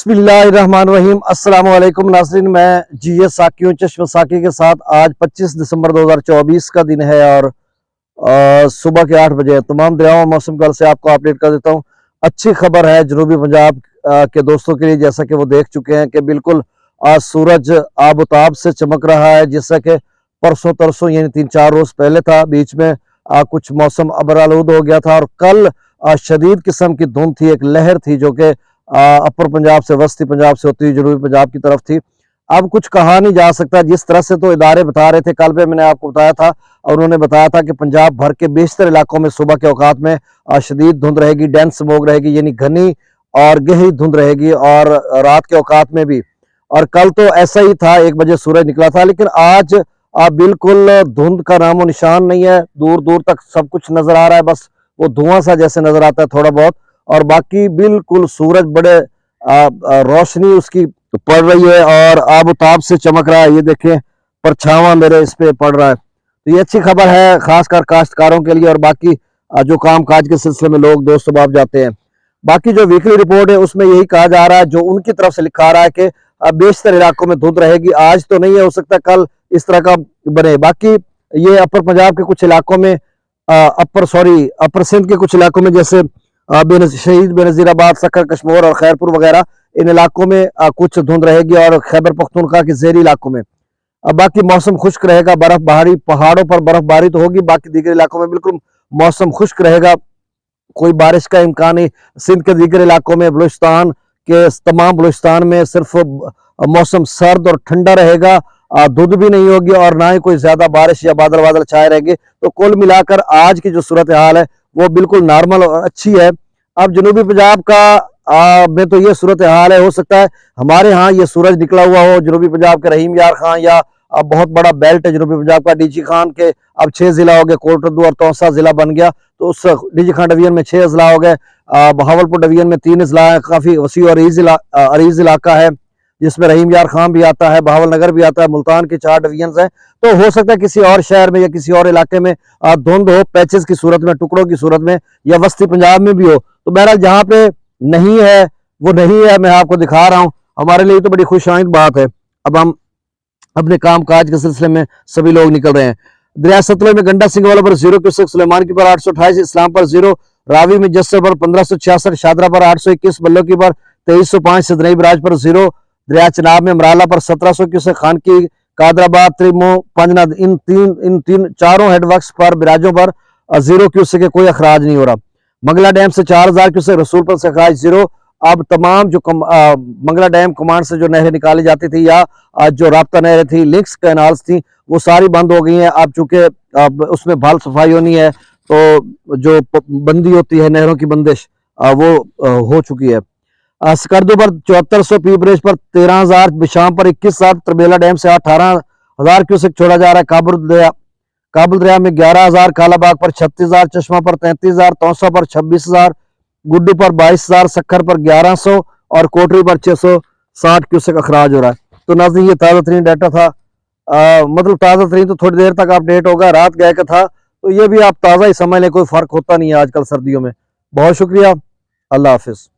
बिस्मिल्लाहिर्रहमानिर्रहीम। अस्सलाम वालेकुम नाज़रीन, मैं जीएस साकी हूं चश्म साकी के साथ। आज 25 दिसंबर 2024 का दिन है और सुबह के 8 बजे तमाम दरियाओं और मौसम कल से आपको अपडेट कर देता हूं। अच्छी खबर है जनूबी पंजाब के दोस्तों के लिए, जैसा कि वो देख चुके हैं कि बिल्कुल आज सूरज आबोताब से चमक रहा है, जैसा कि परसों तरसों यानी 3-4 रोज पहले था। बीच में कुछ मौसम अबरालूद हो गया था और कल शदीद किस्म की धुंध थी, एक लहर थी जो कि अपर पंजाब से वस्ती पंजाब से होती हुई जनूबी पंजाब की तरफ थी। अब कुछ कहा नहीं जा सकता, जिस तरह से तो इदारे बता रहे थे, कल पे मैंने आपको बताया था और उन्होंने बताया था कि पंजाब भर के बेशतर इलाकों में सुबह के औकात में शदीद धुंध रहेगी, डेंस स्मोक रहेगी, यानी घनी और गहरी धुंध रहेगी, और रात के औकात में भी। और कल तो ऐसा ही था, 1 बजे सूरज निकला था, लेकिन आज बिल्कुल धुंध का नामो निशान नहीं है। दूर दूर तक सब कुछ नजर आ रहा है, बस वो धुआं सा जैसे नजर आता है थोड़ा बहुत, और बाकी बिल्कुल सूरज बड़े रोशनी उसकी पड़ रही है और आबोताब से चमक रहा है। ये देखें, परछावा मेरे इस पे पड़ रहा है, तो ये अच्छी खबर है खासकर काश्तकारों के लिए और बाकी जो काम काज के सिलसिले में लोग दोस्त बाब जाते हैं। बाकी जो वीकली रिपोर्ट है उसमें यही कहा जा रहा है, जो उनकी तरफ से लिखा रहा है कि बेशतर इलाकों में धुंध रहेगी। आज तो नहीं है, हो सकता है कल इस तरह का बने। बाकी ये अपर पंजाब के कुछ इलाकों में अपर सिंध के कुछ इलाकों में, जैसे शहीद बेनजीराबाद, सक्कर कश्मीर और खैरपुर वगैरह, इन इलाकों में कुछ धुंध रहेगी और खैबर पख्तूनख्वा के ज़ेरी इलाकों में बाकी मौसम खुश्क रहेगा। बर्फबारी, पहाड़ों पर बर्फबारी तो होगी, बाकी दीगर इलाकों में बिल्कुल मौसम खुश्क रहेगा, कोई बारिश का इम्कान नहीं। सिंध के दीगर इलाकों में, बलूचिस्तान के तमाम बलूचिस्तान में सिर्फ मौसम सर्द और ठंडा रहेगा, धुंध भी नहीं होगी और ना ही कोई ज्यादा बारिश या बादल बादल छाए रहेंगे। तो कुल मिलाकर आज की जो सूरत हाल है वो बिल्कुल नॉर्मल और अच्छी है। अब जनूबी पंजाब का में तो ये सूरत हाल है, हो सकता है हमारे यहाँ ये सूरज निकला हुआ हो, जनूबी पंजाब के रहीम यार खान या बहुत बड़ा बेल्ट है जनूबी पंजाब का, डीजी खान के अब 6 जिला हो गए, कोटरदू और तौसा जिला बन गया, तो उस डीजी खान डिवीजन में 6 जिला हो गए। बहावलपुर डिवीजन में 3 जिला है, काफी वसी और अरीज इलाका है जिसमें रहीम यार खान भी आता है, बहावल नगर भी आता है, मुल्तान के 4 डिवीजन है। तो हो सकता है किसी और शहर में या किसी और इलाके में धुंध हो, पैचेस की सूरत में, टुकड़ों की सूरत में, या वस्ती पंजाब में भी हो। तो बहरहाल जहाँ पे नहीं है वो नहीं है, मैं आपको दिखा रहा हूँ, हमारे लिए तो बड़ी खुशाइंद बात है। अब हम अपने काम काज के सिलसिले में सभी लोग निकल रहे हैं। दरिया सतलुज में गंडा सिंह वाला पर 0 क्यूसेक, सुलेमान की पर 828, इस्लाम पर 0, रावी में जस्सर पर 1566, शादरा पर 821, बल्लो की पर 2305, सदनई बराज पर 0, दरिया चनाब में अमराला पर 1700 क्यूसेक, खान की, कादराबाद, त्रिमो, पंजनाद, इन चारों हेडवर्क्स पर बिराजों पर 0 क्यूसेक के कोई अखराज नहीं हो रहा। मंगला डैम से 4000 क्यूसेक, रसूलपुर से अखराज 0। अब तमाम जो मंगला डैम कमांड से जो नहरें निकाली जाती थी या जो राब्ता नहरें थी, लिंक्स कैनाल्स थी, वो सारी बंद हो गई हैं। अब चूंकि उसमें भाल सफाई होनी है, तो जो बंदी होती है, नहरों की बंदिश, वो हो चुकी है। स्कर्दू पर 7400, पी ब्रिज पर 13000, बिशाम पर 21000, तरबेला डैम से 18000 क्यूसेक छोड़ा जा रहा है। काबुल दरिया में 11000, कालाबाग पर 36000, चश्मा पर 33000, तौसा पर 26000, गुड्डू पर 22000, सक्खर पर 1100 और कोटरी पर 660 क्यूसेक अखराज हो रहा है। तो नाज़रीन, ये ताज़ा तरीन डाटा था, मतलब ताज़ा तरीन तो थोड़ी देर तक अपडेट होगा, रात गए का था, तो ये भी आप ताज़ा ही समझ लें, कोई फर्क होता नहीं है आजकल सर्दियों में। बहुत शुक्रिया, अल्लाह हाफिज।